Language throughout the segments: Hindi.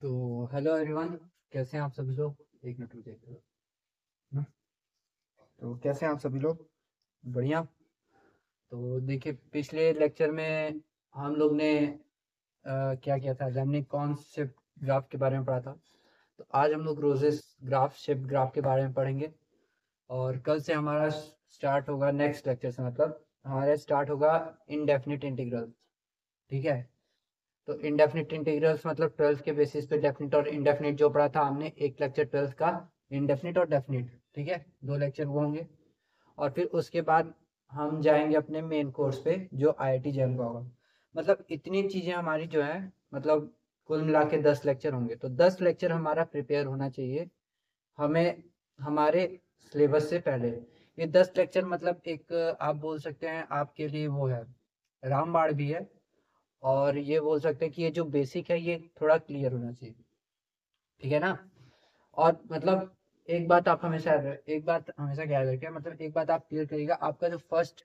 तो हेलो एवरीवन, कैसे हैं आप सभी लोग। एक मिनट रुकिए ना। तो कैसे हैं आप सभी लोग। बढ़िया। तो देखिए, पिछले लेक्चर में हम लोग ने क्या किया था, लैम्निक कॉन्सेप्ट ग्राफ के बारे में पढ़ा था। तो आज हम लोग रोजेस ग्राफ शेप ग्राफ के बारे में पढ़ेंगे। और कल से हमारा स्टार्ट होगा, नेक्स्ट लेक्चर से मतलब हमारा स्टार्ट होगा इनडेफिनिट इंटीग्रल। ठीक है। तो इनडेफिनिट इंटीग्रल्स मतलब 12th के बेसिस पे डेफिनिट और इनडेफिनिट जो पढ़ा था हमने, एक लेक्चर 12th का इनडेफिनिट और डेफिनिट। ठीक है, दो लेक्चर वो होंगे। और फिर उसके बाद हम जाएंगे अपने मेन कोर्स पे जो IIT जैम का होगा। मतलब इतनी चीज़ें हमारी जो है, मतलब कुल मिला के 10 लेक्चर होंगे। तो 10 लेक्चर हमारा प्रिपेयर होना चाहिए हमें, हमारे सिलेबस से पहले। ये 10 लेक्चर मतलब एक आप बोल सकते हैं आपके लिए वो है, रामबाण भी है। और ये बोल सकते हैं कि ये जो बेसिक है ये थोड़ा क्लियर होना चाहिए। ठीक है ना। और मतलब एक बात हमेशा याद रखें, मतलब एक बात आप क्लियर करिएगा, आपका जो फर्स्ट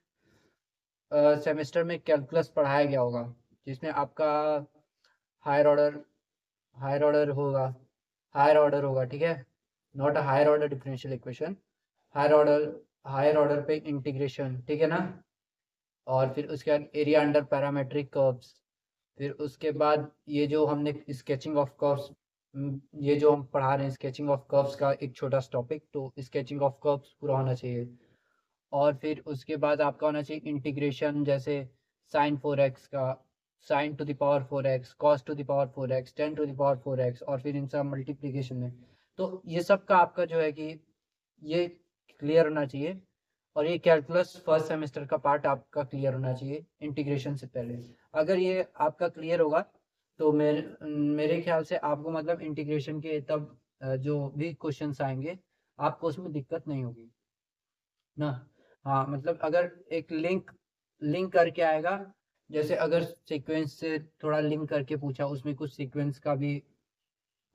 सेमेस्टर में कैलकुलस पढ़ाया गया होगा, जिसमें आपका हायर ऑर्डर हायर ऑर्डर होगा हायर ऑर्डर होगा। ठीक है। Not a higher order differential equation, higher order higher order पे इंटीग्रेशन। ठीक है ना। और फिर उसके बाद एरिया अंडर पैरामेट्रिक कर्व्स। फिर उसके बाद ये जो हमने स्केचिंग ऑफ कर्व्स, ये जो हम पढ़ा रहे हैं स्केचिंग ऑफ कर्व्स का एक छोटा सा टॉपिक, तो स्केचिंग ऑफ कर्व्स पूरा होना चाहिए। और फिर उसके बाद आपका होना चाहिए इंटीग्रेशन, जैसे साइन 4x का, sine to the power 4x, cos to the power 4x, ten to the power 4x, और फिर इन सब मल्टीप्लीकेशन में। तो ये सब का आपका जो है कि ये क्लियर होना चाहिए। और ये कैलकुलस फर्स्ट सेमेस्टर का पार्ट आपका क्लियर होना चाहिए इंटीग्रेशन से पहले। अगर ये आपका क्लियर होगा तो मेरे ख्याल से आपको मतलब इंटीग्रेशन के तब जो भी क्वेश्चंस आएंगे आपको उसमें दिक्कत नहीं होगी ना। हाँ, मतलब अगर एक लिंक लिंक करके आएगा, जैसे अगर सीक्वेंस से थोड़ा लिंक करके पूछा, उसमें कुछ सीक्वेंस का भी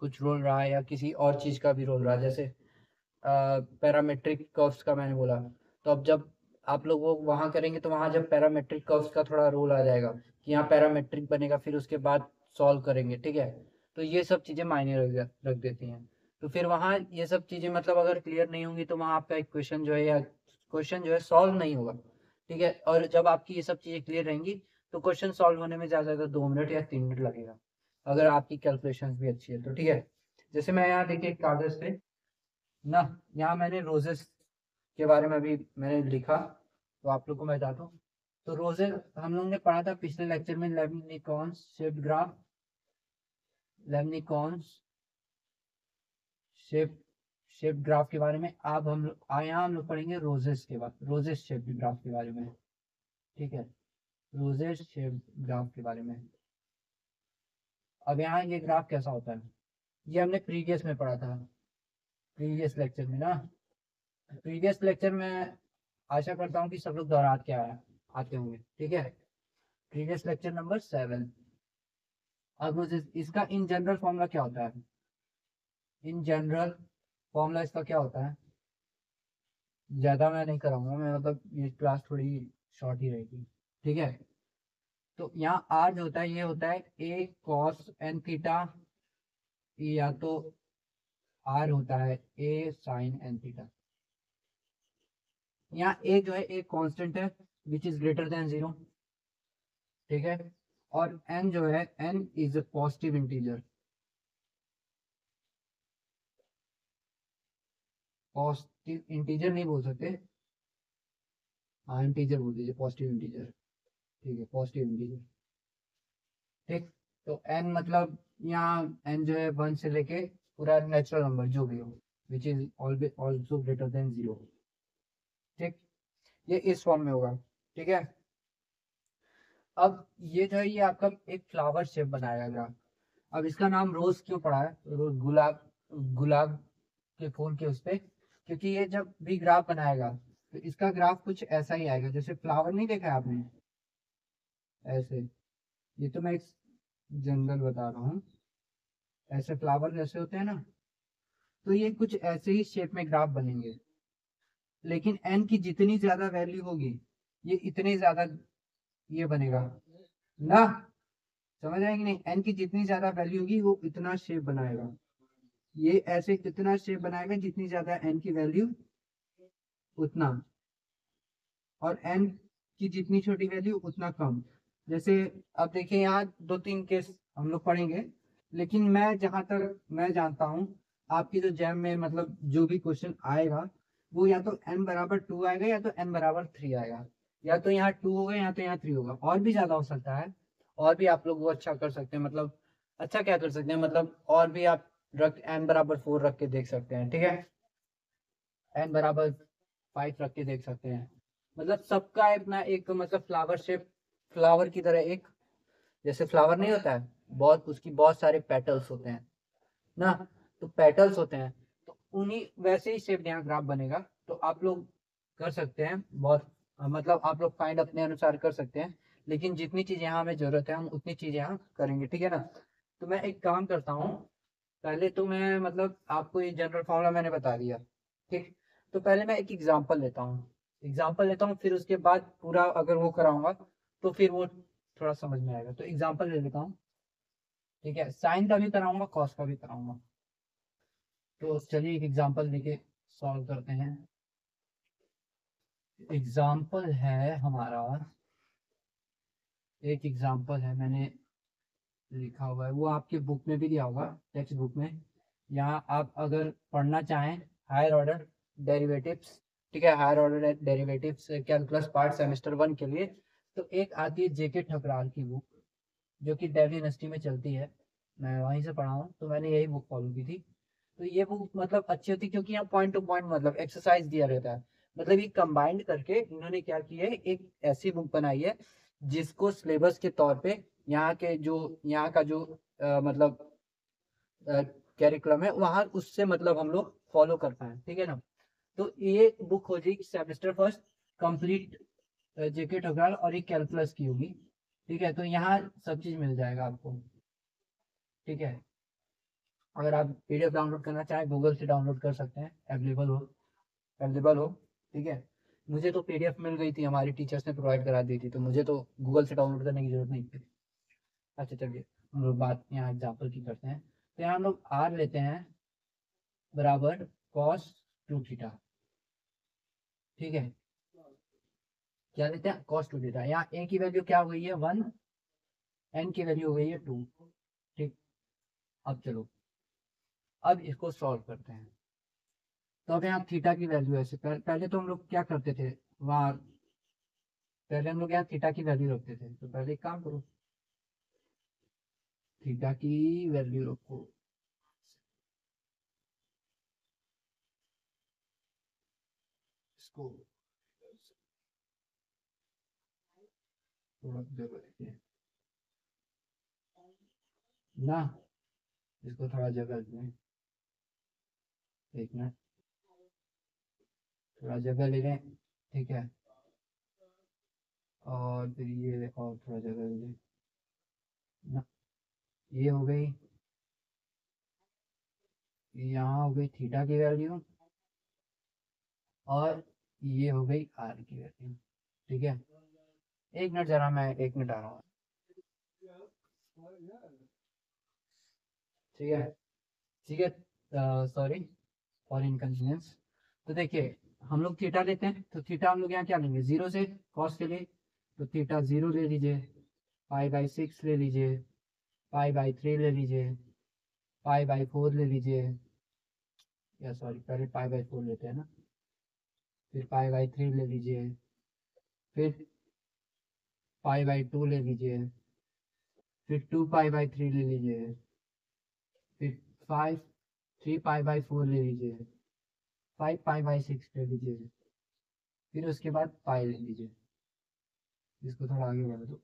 कुछ रोल रहा है या किसी और चीज़ का भी रोल रहा है, जैसे पैरामेट्रिक कर्व्स का मैंने बोला। तो अब जब आप लोग वो वहाँ करेंगे तो वहाँ जब पैरामेट्रिक कर्व्स का थोड़ा रोल आ जाएगा कि यहाँ पैरामेट्रिक बनेगा, फिर उसके बाद सॉल्व करेंगे। ठीक है। तो ये सब चीज़ें मायने रख देती हैं। तो फिर वहाँ ये सब चीज़ें मतलब अगर क्लियर नहीं होंगी तो वहाँ आपका इक्वेशन जो है या क्वेश्चन जो है सॉल्व नहीं होगा। ठीक है। और जब आपकी ये सब चीज़ें क्लियर रहेंगी तो क्वेश्चन सॉल्व होने में ज़्यादा से ज़्यादा 2 मिनट या 3 मिनट लगेगा, अगर आपकी कैलकुलेशन भी अच्छी है तो। ठीक है। जैसे मैं यहाँ देखिए कागज़ पे ना, यहाँ मैंने रोजेस के बारे में अभी मैंने लिखा, तो आप लोग को मैं बताता हूँ। तो रोजेस हम लोग ने पढ़ा था पिछले लेक्चर में, lemniscates shape graph, lemniscates shape shape graph के बारे में। अब हम लोग यहाँ हम लोग पढ़ेंगे रोजेस के बाद, रोजेस शेप ग्राफ के बारे में। ठीक है। रोजेस शेप ग्राफ के बारे में। अब यहाँ ये ग्राफ कैसा होता है, ये हमने प्रीवियस में पढ़ा था, प्रीवियस लेक्चर में ना। प्रीवियस लेक्चर में आशा करता हूँ कि सब लोग दोहरा के आते होंगे। ठीक है। Previous lecture number 7। अब मुझे इसका इन जनरल फॉर्मूला क्या होता है, इन जनरल फॉर्मूला इसका क्या होता है। ज़्यादा मैं नहीं कराऊंगा मैं, मतलब ये क्लास थोड़ी शॉर्ट ही रहेगी। ठीक है। तो यहाँ आर जो होता है ये होता है ए कॉस एन थीटा, या तो आर होता है ए साइन एन थीटा। यहाँ ए जो है एक कांस्टेंट है विच इज ग्रेटर देन 0। ठीक है। और एन जो है, N is a positive integer. Positive integer नहीं बोल सकते, हाँ इंटीजर बोल दीजिए, पॉजिटिव इंटीजर। ठीक है, पॉजिटिव इंटीजर। ठीक। तो एन मतलब यहाँ एन जो है 1 से लेके पूरा नेचुरल नंबर जो भी हो, which is also greater than 0। ठीक। ये इस फॉर्म में होगा। ठीक है। अब ये जो है ये आपका एक फ्लावर शेप बनाया गया। अब इसका नाम रोज क्यों पड़ा है, रोज, गुलाब, गुलाब के फूल के उस पे, क्योंकि ये जब भी ग्राफ बनाएगा तो इसका ग्राफ कुछ ऐसा ही आएगा, जैसे फ्लावर नहीं देखा है आपने ऐसे। ये तो मैं एक जनरल बता रहा हूँ, ऐसे फ्लावर जैसे होते हैं ना, तो ये कुछ ऐसे ही शेप में ग्राफ बनेंगे। लेकिन एन की जितनी ज्यादा वैल्यू होगी ये इतने ज्यादा ये बनेगा ना। समझ रहे हैं कि नहीं? एन की जितनी ज्यादा वैल्यू होगी वो इतना शेप बनाएगा, ये ऐसे इतना शेप बनाएगा जितनी ज्यादा एन की वैल्यू उतना, और एन की जितनी छोटी वैल्यू उतना कम। जैसे अब देखिए यहाँ दो तीन केस हम लोग पढ़ेंगे, लेकिन मैं जहां तक मैं जानता हूँ आपकी जो जैम में मतलब जो भी क्वेश्चन आएगा वो या तो n बराबर 2 आएगा या तो n बराबर 3 आएगा, या तो यहाँ 2 होगा या तो यहाँ 3 होगा, और भी ज्यादा हो सकता है। और भी आप लोग वो अच्छा कर सकते हैं, मतलब अच्छा क्या कर सकते हैं, मतलब और भी आप रख n बराबर 4 रख के देख सकते हैं, ठीक है, n बराबर 5 रख के देख सकते हैं। मतलब सबका अपना एक मतलब फ्लावर शेप, फ्लावर की तरह एक, जैसे फ्लावर नहीं होता है, बहुत उसकी बहुत सारे पेटल्स होते हैं ना, तो पेटल्स होते हैं, तो उन्हीं वैसे ही शेप यहाँ ग्राफ बनेगा। तो आप लोग कर सकते हैं बहुत, मतलब आप लोग फाइंड अपने अनुसार कर सकते हैं, लेकिन जितनी चीज यहाँ हमें जरूरत है हम उतनी चीज यहाँ करेंगे, ठीक है ना। तो मैं एक काम करता हूँ, पहले तो मैं मतलब आपको ये जनरल फॉर्मूला मैंने बता दिया, ठीक। तो पहले मैं एक एग्जाम्पल लेता हूँ, फिर उसके बाद पूरा अगर वो कराऊंगा तो फिर वो थोड़ा समझ में आएगा। तो एग्जाम्पल ले लेता हूँ, ठीक है, साइन का भी कराऊंगा कॉस का भी कराऊंगा। तो चलिए एक एग्जाम्पल लेके सॉल्व करते हैं। एग्जाम्पल है हमारा, एक एग्जाम्पल है मैंने लिखा हुआ है, वो आपके बुक में भी दिया होगा, टेक्स्ट बुक में। यहाँ आप अगर पढ़ना चाहें हायर ऑर्डर डेरिवेटिव्स, ठीक है, higher order derivatives calculus part semester 1 के लिए, तो एक आती है जेके ठकराल की बुक, जो कि दिल्ली यूनिवर्सिटी में चलती है, मैं वहीं से पढ़ा हूँ, तो मैंने यही बुक फॉलो की थी। तो ये बुक मतलब अच्छी होती है क्योंकि यहाँ पॉइंट टू पॉइंट मतलब एक्सरसाइज दिया रहता है, मतलब ये कंबाइंड करके इन्होंने क्या किया है, एक ऐसी बुक बनाई है जिसको सिलेबस के तौर पे यहाँ के जो यहाँ का जो मतलब कैरिकुलम है वहाँ उससे मतलब हम लोग फॉलो कर पाए, ठीक है ना। तो ये बुक हो जाएगी सेमेस्टर फर्स्ट कंप्लीट जेके ठकराल, और एक कैलकुलस की होगी, ठीक है। तो यहाँ सब चीज मिल जाएगा आपको, ठीक है। अगर आप पीडीएफ डाउनलोड करना चाहें गूगल से डाउनलोड कर सकते हैं, अवेलेबल हो, ठीक है। मुझे तो पीडीएफ मिल गई थी, हमारी टीचर्स ने प्रोवाइड करा दी थी, तो मुझे तो गूगल से डाउनलोड करने की जरूरत नहीं थी। अच्छा चलिए हम लोग बात यहाँ एग्जाम्पल की करते हैं। तो यहाँ हम लोग आर लेते हैं बराबर कॉस 2 थीटा, ठीक है। क्या लेते हैं, कॉस 2 थीटा। यहाँ ए की वैल्यू क्या हो गई है 1, एन की वैल्यू हो गई है 2, ठीक। अब चलो अब इसको सॉल्व करते हैं। तो अब यहाँ थीटा की वैल्यू ऐसे पहले तो हम लोग क्या करते थे वहाँ, पहले हम लोग यहाँ थीटा की वैल्यू रखते थे, तो पहले एक काम करो, थीटा की वैल्यू रखो, इसको थोड़ा जगह देते हैं ना, इसको थोड़ा जगह दें, एक मिनट, थोड़ा जगह ले लें, ठीक है। और फिर ये और थोड़ा जगह ले लें ना, ये हो गई, यहाँ हो गई थीटा की वैल्यू, और ये हो गई आर की वैल्यू, ठीक है। एक मिनट जरा, मैं एक मिनट आ रहा हूँ, ठीक है, ठीक है, सॉरी फॉर इनकन्वीनियंस। तो देखिए हम लोग थीटा लेते हैं, तो थीटा हम लोग यहाँ क्या लेंगे, जीरो से कॉस के लिए, तो थीटा जीरो ले लीजिए, पाई/6 ले लीजिए, पाई/3 ले लीजिए, पाई/4 ले लीजिए, या सॉरी पहले पाई/4 लेते हैं ना, फिर पाई/3 ले लीजिए, फिर पाई/2 ले लीजिए, फिर 2 पाई/3 ले लीजिए, फिर 3 पाई/4 ले लीजिए, 5 पाई/6 ले लीजिए, फिर उसके बाद पाई ले लीजिए, इसको थोड़ा आगे बढ़ा दो,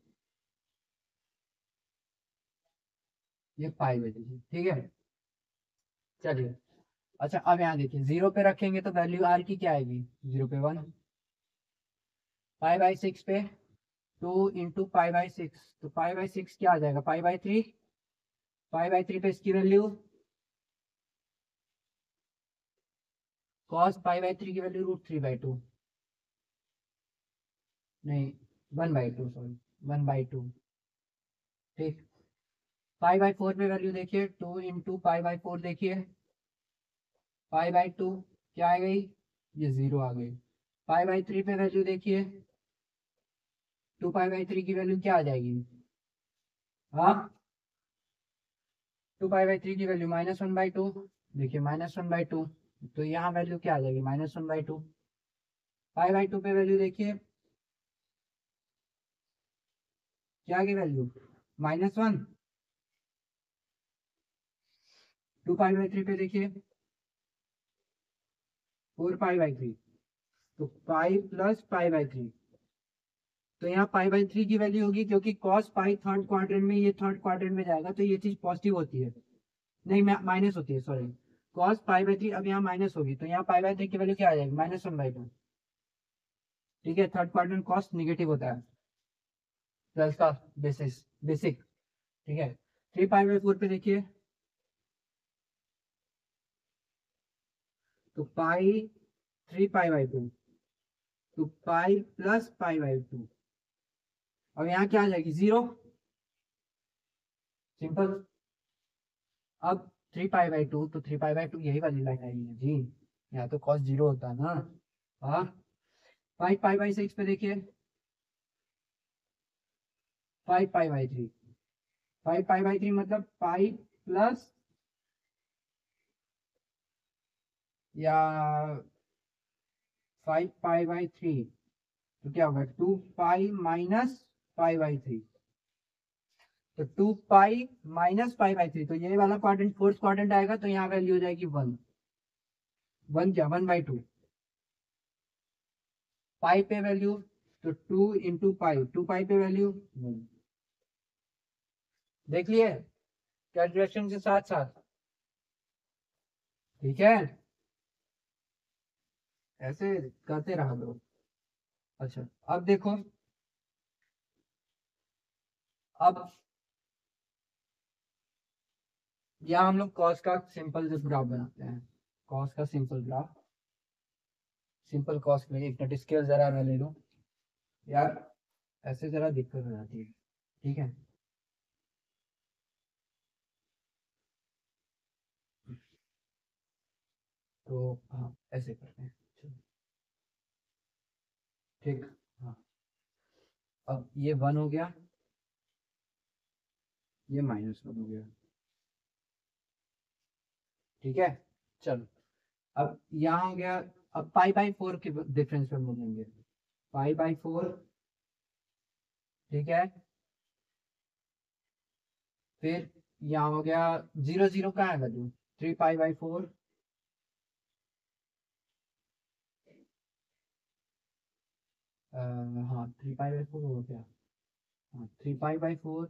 ये पाई ले लीजिए, ठीक है। चलिए अच्छा अब यहाँ देखिए जीरो पे रखेंगे तो वैल्यू आर की क्या आएगी, जीरो पे 1, पाई/6 पे 2 × पाई/6, तो पाई/6 क्या आ जाएगा, पाई/3, पाई/3 पे इसकी वैल्यू कॉस पाई/3 की वैल्यू √3/2, नहीं 1/2 सॉरी 1/2, ठीक। पाई बाई 4 पे वैल्यू देखिए, 2 इंटू पाई बाई 4 देखिए, पाई बाई 2 क्या आ गई, ये 0 आ गई। पाई बाई 3 पे वैल्यू देखिए, 2 पाई बाई 3 की वैल्यू क्या आ जाएगी, हाँ 2 पाई बाई 3 की वैल्यू -1/2, देखिए -1/2, तो यहाँ वैल्यू क्या आ जाएगी, -1/2। पाई बाई 2 पे वैल्यू देखिए, क्या की वैल्यू, -1। 2 पाई बाई 3 पे देखिए, 4 पाई बाई 3, तो पाई प्लस पाई बाई 3, तो यहाँ पाई बाई 3 की वैल्यू होगी, क्योंकि कॉस पाई थर्ड क्वाड्रेंट में, ये थर्ड क्वाड्रेंट में जाएगा, तो ये चीज पॉजिटिव होती है, नहीं माइनस होती है, सॉरी। कॉस पाई बाई 3 अब यहाँ माइनस होगी, तो यहाँ पाई बाई 3 की वैल्यू क्या आ जाएगी, -1/2। ठीक है, थर्ड क्वाड्रेंट कॉस निगेटिव होता है, ट्वेल्थ का बेसिक। ठीक है, 3 पाई बाई 4 पे देखिए, तो पाई 3 पाई बाई 2, तो पाई प्लस पाई बाई 2, अब यहाँ क्या आ जाएगी, 0, सिंपल। अब 3 पाई बाई 2, तो 3 पाई बाई 2 यही वाली लाइन आई है जी, यहाँ तो कॉस 0 होता है ना। हाँ, 5 पाई बाई 6 पे देखिए, 5 पाई बाई 3, 5 पाई बाई 3 मतलब पाई प्लस, या 5 पाई बाई 3, तो क्या होगा, 2 पाई माइनस पाई बाई 3, तो 2 पाई माइनस पाई बाई 3, तो ये वाला क्वाड्रेंट फोर्थ क्वाड्रेंट आएगा, तो यहाँ वैल्यू हो जाएगी 1। 1 क्या, 1/2। पाई पे वैल्यू, तो 2 इंटू पाई, 2 पाई पे वैल्यू 1। देख लिए कैलकुलेशन के साथ साथ, ठीक है, ऐसे करते रहा करो। अच्छा, अब देखो, अब यहाँ हम लोग कॉस का सिंपल ग्राफ बनाते हैं, कॉस का सिंपल ग्राफ, सिंपल कॉस में एक मिनट स्केल जरा मैं ले लूँ यार, ऐसे जरा दिक्कत हो जाती है, ठीक है। तो हाँ, ऐसे करते हैं, चलो, ठीक। हाँ, अब ये 1 हो गया, ये -1 हो गया, ठीक है। चलो, अब यहाँ हो गया, अब पाई बाई 4 के डिफरेंस पे बोलेंगे, पाई बाई 4, ठीक है। फिर यहाँ हो गया 0 0 कहाँ है वैल्यू, 3 पाई बाई 4, हाँ 3 पाई बाई 4 हो गया, हाँ 3 पाई बाई 4,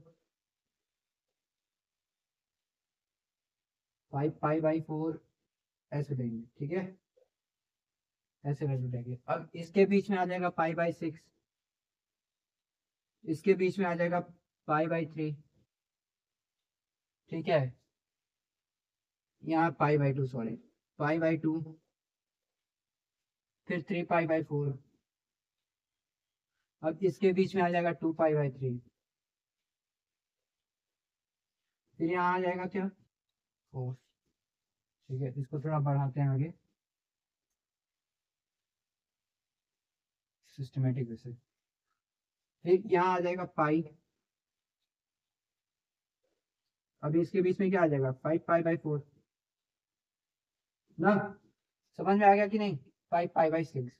5 पाई बाई 4, ऐसे लेंगे, ठीक है, ऐसे वैल्यू लेंगे। अब इसके बीच में आ जाएगा पाई बाई 6, इसके बीच में आ जाएगा पाई बाई 3, ठीक है। यहाँ पाई बाई 2, सॉरी, पाई बाई 2, फिर 3 पाई बाई 4, अब इसके बीच में आ जाएगा 2 पाई बाई 3, फिर यहाँ आ जाएगा क्या, 4, ठीक है। इसको थोड़ा बढ़ाते हैं आगे, सिस्टमेटिक वे से, फिर यहाँ आ जाएगा पाई, अभी इसके बीच में क्या आ जाएगा, 5 पाई बाई 4 ना, समझ में आ गया कि नहीं, 5 पाई बाई 6,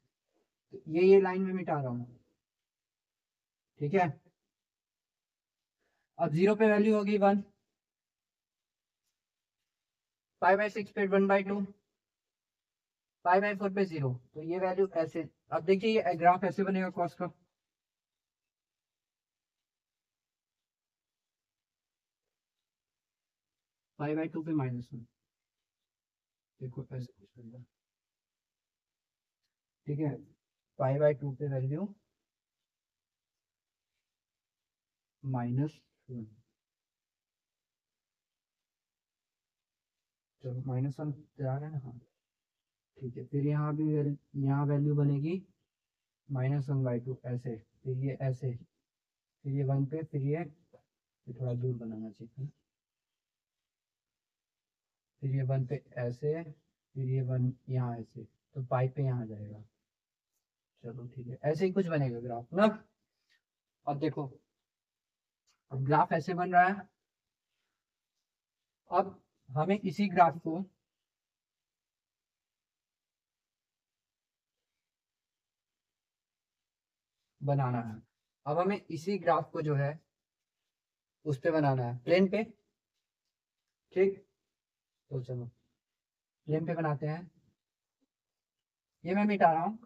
ये लाइन में मिटा रहा हूँ, ठीक है। अब 0 पे वैल्यू होगी 1, पाई बाई 6 पे 1/2, पाई बाई 4 पे 0, तो ये वैल्यू ऐसे, अब देखिए ये ग्राफ ऐसे बनेगा कॉस का, पाई बाई 2 पे -1, देखो ऐसे कुछ बनेगा, ठीक है। पाई बाई 2 पे वैल्यू -1, चलो -1 जा रहा है ना, हाँ, ठीक है। फिर यहाँ भी यहाँ वैल्यू बनेगी -1/2, ऐसे, फिर ये ऐसे, फिर ये 1 पे, फिर ये थोड़ा दूर बनाना चाहिए, फिर ये 1 पे ऐसे, फिर ये 1 यहाँ ऐसे, तो पाई पे यहाँ जाएगा। चलो ठीक है, ऐसे ही कुछ बनेगा ग्राफ ना। अब देखो, अब ग्राफ ऐसे बन रहा है। अब हमें इसी ग्राफ को बनाना है। अब हमें इसी ग्राफ को जो है उस पे बनाना है, प्लेन पे। ठीक, तो चलो प्लेन पे बनाते हैं। ये मैं मिटा रहा हूँ,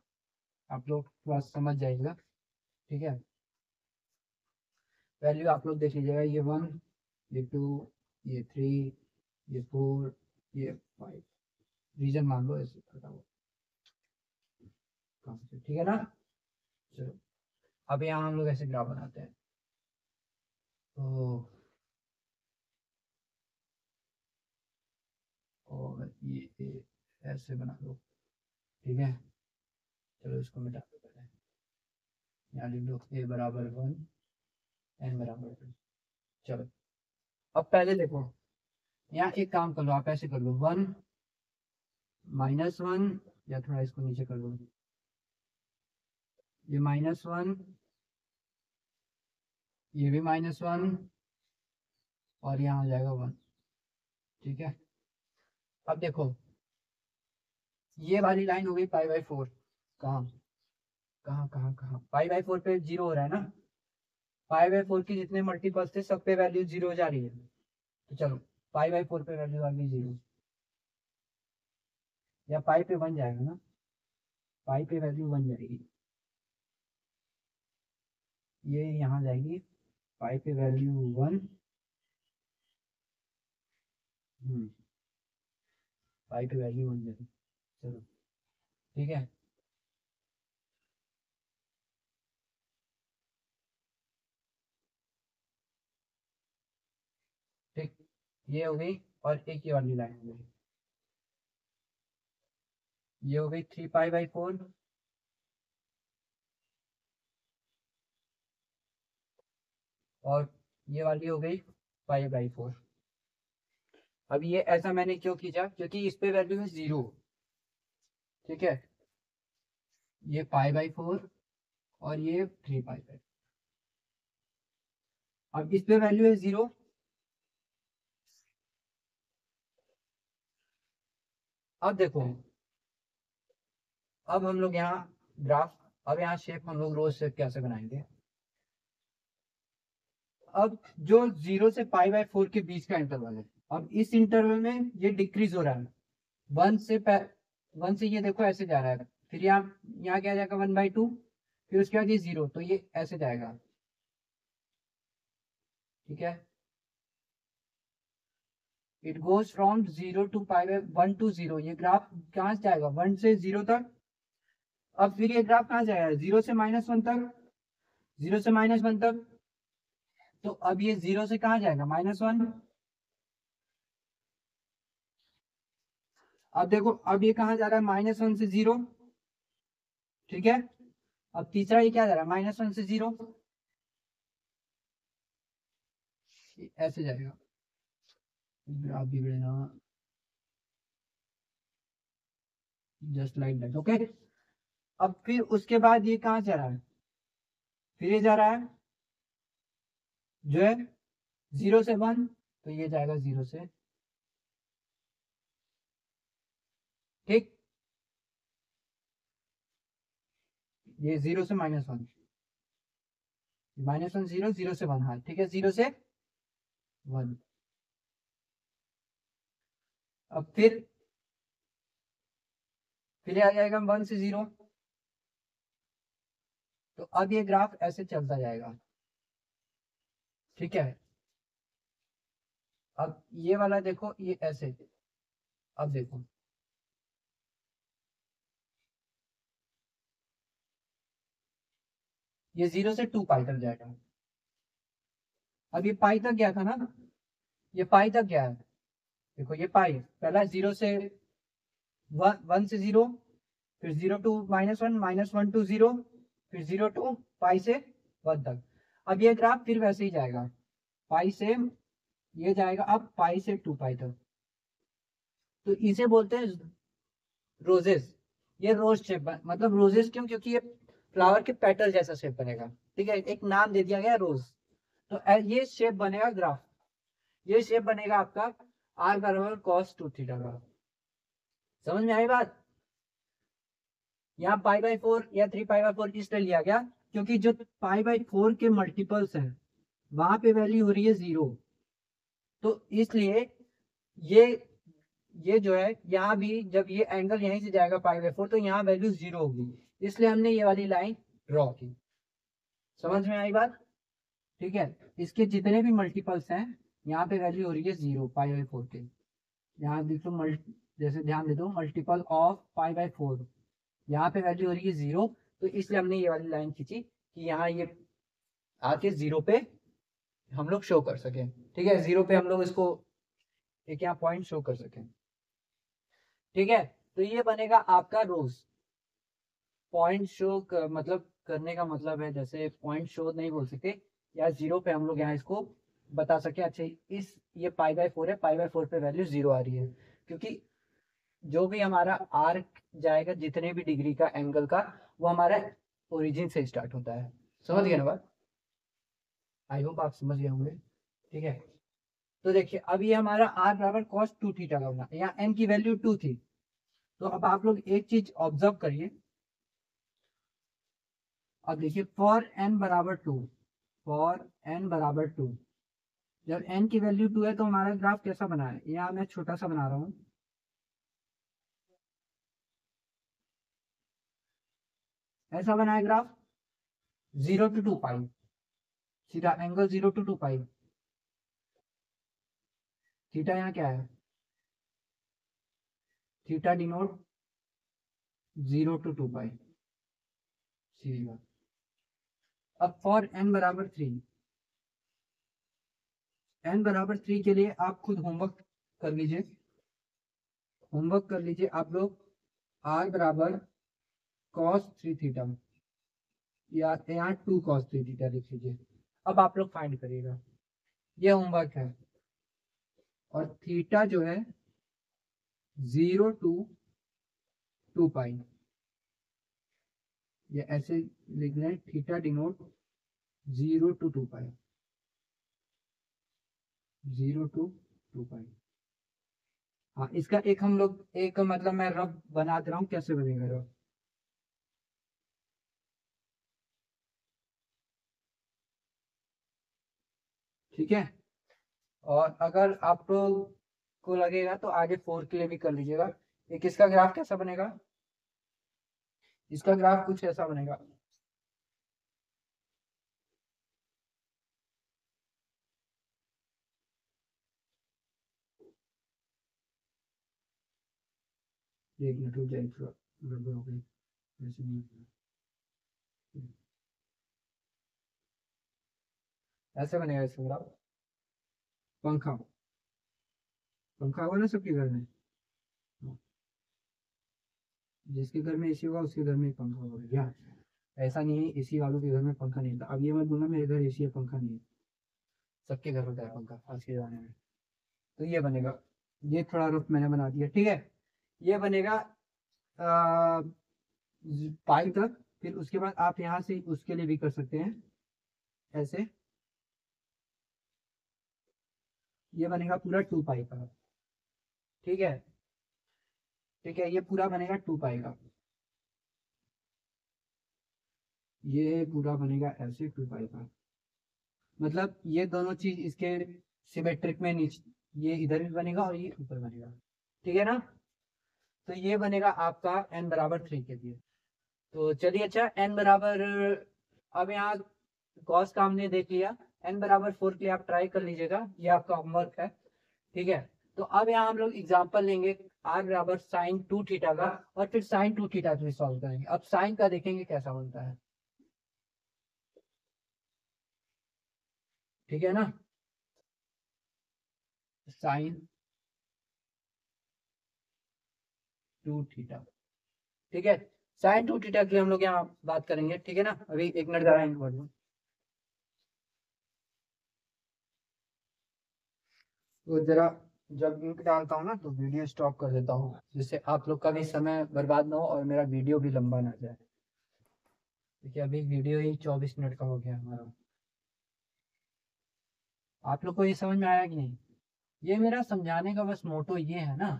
आप लोग थोड़ा समझ जाइएगा। ठीक है, वैल्यू आप लोग देख लीजिएगा, ये 1, ये 2, ये 3, ये 4, ये 5, रीजन मान लो ऐसे खड़ा हुआ। ठीक है ना। चलो अब यहाँ हम लोग ऐसे ग्राफ बनाते हैं। तो और ये ऐसे बना लो। ठीक है, चलो इसको मिटा दो पहले। यहाँ लिख लो a बराबर 1, n बराबर 2। चलो अब पहले देखो, यहाँ एक काम कर लो, आप ऐसे कर लो 1 -1, या थोड़ा इसको नीचे कर लो, ये -1, ये भी -1, और यहाँ आ जाएगा 1। ठीक है, अब देखो ये वाली लाइन हो गई π/4। कहाँ कहाँ कहाँ कहाँ, π/4 पे 0 हो रहा है ना। π/4 के जितने मल्टीपल्स थे सब पे वैल्यू 0 हो जा रही है। तो चलो π/4 पे वैल्यू आ गई 0, या पाई पे 1 जाएगा ना, पाई पे वैल्यू 1 जाएगी, ये यहाँ जाएगी पाई पे वैल्यू 1। पाई पे वैल्यू 1 जाएगी। चलो ठीक है, ठीक, ये हो गई। और एक ये वाली लाइन हो गई, ये हो गई 3π/4, और ये वाली हो गई π/4। अब ये ऐसा मैंने क्यों खींचा, क्योंकि इस पे वैल्यू है 0। ठीक है, ये π/4 और ये 3π/4। अब इस पे वैल्यू है 0। अब देखो, अब हम लोग यहाँ ग्राफ, अब यहाँ शेप हम लोग रोज शेप कैसे बनाएंगे। अब जो 0 से π/4 के बीच का इंटरवल है, अब इस इंटरवल में ये डिक्रीज हो रहा है। 1 से ये देखो ऐसे जा रहा है, फिर यहाँ क्या जाएगा 1/2, फिर उसके बाद ये 0, तो ये ऐसे जाएगा। ठीक है, it goes from 0 to π/1 to 0। ये ग्राफ कहाँ से जाएगा, 1 से 0 तक। अब फिर ये ग्राफ कहाँ जाएगा, 0 से -1 तक, 0 से -1 तक। तो अब ये 0 से कहाँ जाएगा, -1। अब देखो, अब ये कहाँ जा रहा है, -1 से 0। ठीक है, अब तीसरा ये क्या जा रहा है, -1 से 0, ऐसे जाएगा। ग्राफ बिगड़े ना, जस्ट लाइक दैट। ओके, अब फिर उसके बाद ये कहाँ जा रहा है, फिर ये जा रहा है जो है 0 से 1, तो ये जाएगा 0 से। ठीक, ये 0 से -1, -1 0, 0 से 1, हाँ ठीक है, 0 से 1। अब फिर आ जाएगा 1 से 0। तो अब ये ग्राफ ऐसे चलता जाएगा। ठीक है, अब ये वाला देखो, ये ऐसे, अब देखो ये 0 से 2 पाई तक जाएगा। अब ये पाई तक गया था ना, ये पाई तक गया है। देखो ये पाई पहला 0 से 1 से 0, फिर 0 टू -1, -1 टू 0, फिर 0 टू पाई से 1 तक। अब ये ग्राफ फिर वैसे ही जाएगा, पाई से ये जाएगा अब पाई से 2 पाई तक। तो इसे बोलते हैं रोजेस। ये रोज शेप, मतलब रोजेस क्यों, क्योंकि ये फ्लावर के पेटल जैसा शेप बनेगा। ठीक है, एक नाम दे दिया गया रोज। तो ये शेप बनेगा ग्राफ, ये शेप बनेगा आपका आर बराबर कॉस 2 थीटा का। समझ में आई बात? यहाँ π/4 या 3π/4 इसलिए लिया गया क्योंकि जो π/4 के मल्टीपल्स हैं वहां पे वैल्यू हो रही है 0। तो इसलिए ये ये जो है यहाँ भी जब ये एंगल यहीं से जाएगा π/4 तो यहाँ वैल्यू 0 होगी, इसलिए हमने ये वाली लाइन ड्रॉ की। समझ में आई बात? ठीक है, इसके जितने भी मल्टीपल्स हैं यहाँ पे वैल्यू हो रही है 0 π/4 के। यहाँ देखो जैसे ध्यान दे दो, मल्टीपल ऑफ π/4 यहाँ पे वैल्यू हो रही है 0। तो इसलिए हमने ये वाली लाइन खींची कि यहाँ ये आके 0 पे हम लोग शो कर सकें। ठीक है, 0 पे हम लोग इसको एक यहाँ पॉइंट शो कर सकें। ठीक है, तो ये बनेगा आपका रोज। पॉइंट शो मतलब करने का मतलब है, जैसे पॉइंट शो नहीं बोल सकते, या 0 पे हम लोग यहाँ इसको बता सके। अच्छा, इस ये π/4 है, π/4 पे वैल्यू 0 आ रही है क्योंकि जो भी हमारा आर्क जाएगा जितने भी डिग्री का एंगल का, वो हमारा ओरिजिन से स्टार्ट होता है। समझ गए ना बात? आई होप आप समझ गए होंगे। ठीक है, तो देखिए अब ये हमारा r बराबर cos 2 थीटा का होना, यहाँ n की वैल्यू 2 थी। तो अब आप लोग एक चीज ऑब्जर्व करिए। अब देखिए फॉर n बराबर 2, फॉर n बराबर 2, जब n की वैल्यू 2 है तो हमारा ग्राफ कैसा बना है? यहाँ मैं छोटा सा बना रहा हूँ, ऐसा बना है ग्राफ 0 to 2 पाई, सीधा एंगल 0 to 2 पाई। थीटा यहाँ क्या है? थीटा डिनोट 0 to 2 पाई, सीधी बात। अब फॉर n बराबर 3, n बराबर 3 के लिए आप खुद होमवर्क कर लीजिए, होमवर्क कर लीजिए आप लोग। r बराबर cos 3 थीटा, या यहाँ 2 cos 3 थीटा लिख लीजिए। अब आप लोग फाइंड करिएगा, ये होमवर्क है। और थीटा जो है 0 to 2 पाई, ये ऐसे लिख रहे हैं, theta denote 0 to 2 pi, 0 to 2 पाई। हाँ, इसका एक हम लोग एक मतलब मैं रफ बना दे रहा हूँ, कैसे बनेगा रफ। ठीक है, और अगर आप लोग को लगेगा तो आगे 4 के लिए भी कर लीजिएगा। एक इसका ग्राफ कैसा बनेगा? इसका ग्राफ कुछ ऐसा बनेगा। एक मिनट रुक जाइए, थोड़ा गड़बड़ हो गई, ऐसे नहीं। ऐसे बनेगा इसका ग्राफ। पंखा, पंखा होगा ना सबके घर में, जिसके घर में एसी होगा उसके घर में पंखा होगा क्या? ऐसा नहीं है एसी वालों के घर में पंखा नहीं था। अब ये मत बोलना मेरे घर एसी है पंखा नहीं है, सबके घर होता है पंखा आज के जमाने में। तो ये बनेगा, ये थोड़ा रफ मैंने बना दिया। ठीक है, ये बनेगा पाई तक। फिर उसके बाद आप यहाँ से उसके लिए भी कर सकते हैं ऐसे, ये बनेगा पूरा 2 पाई का। ठीक है, ठीक है, ये पूरा बनेगा 2 पाई का, ये पूरा बनेगा ऐसे 2 पाई का। मतलब ये दोनों चीज इसके सिमेट्रिक में, नीचे ये इधर भी बनेगा और ये ऊपर बनेगा। ठीक है ना? तो ये बनेगा आपका n बराबर 3 के लिए। तो चलिए, अच्छा n बराबर, अब यहाँ कॉस का हमने देख लिया, n बराबर 4 के लिए आप ट्राई कर लीजिएगा, ये आपका होमवर्क है। ठीक है, तो अब यहाँ हम लोग एग्जांपल लेंगे r बराबर साइन 2 थीटा का, और फिर साइन 2 थीटा भी सॉल्व करेंगे। अब साइन का देखेंगे कैसा बनता है। ठीक है ना? Sine 2 theta. ठीक है, साइन 2 थीटा की हम लोग यहाँ बात करेंगे। ठीक है ना? अभी 1 मिनट जा रहे हैं, तो जरा जब लिंक डालता हूँ ना तो वीडियो स्टॉप कर देता हूँ, जिससे आप लोग का भी समय बर्बाद ना हो और मेरा वीडियो भी लंबा ना जाए। देखिए अभी वीडियो ही 24 मिनट का हो गया हमारा। आप लोग को ये समझ में आया कि नहीं? ये मेरा समझाने का बस मोटो ये है ना,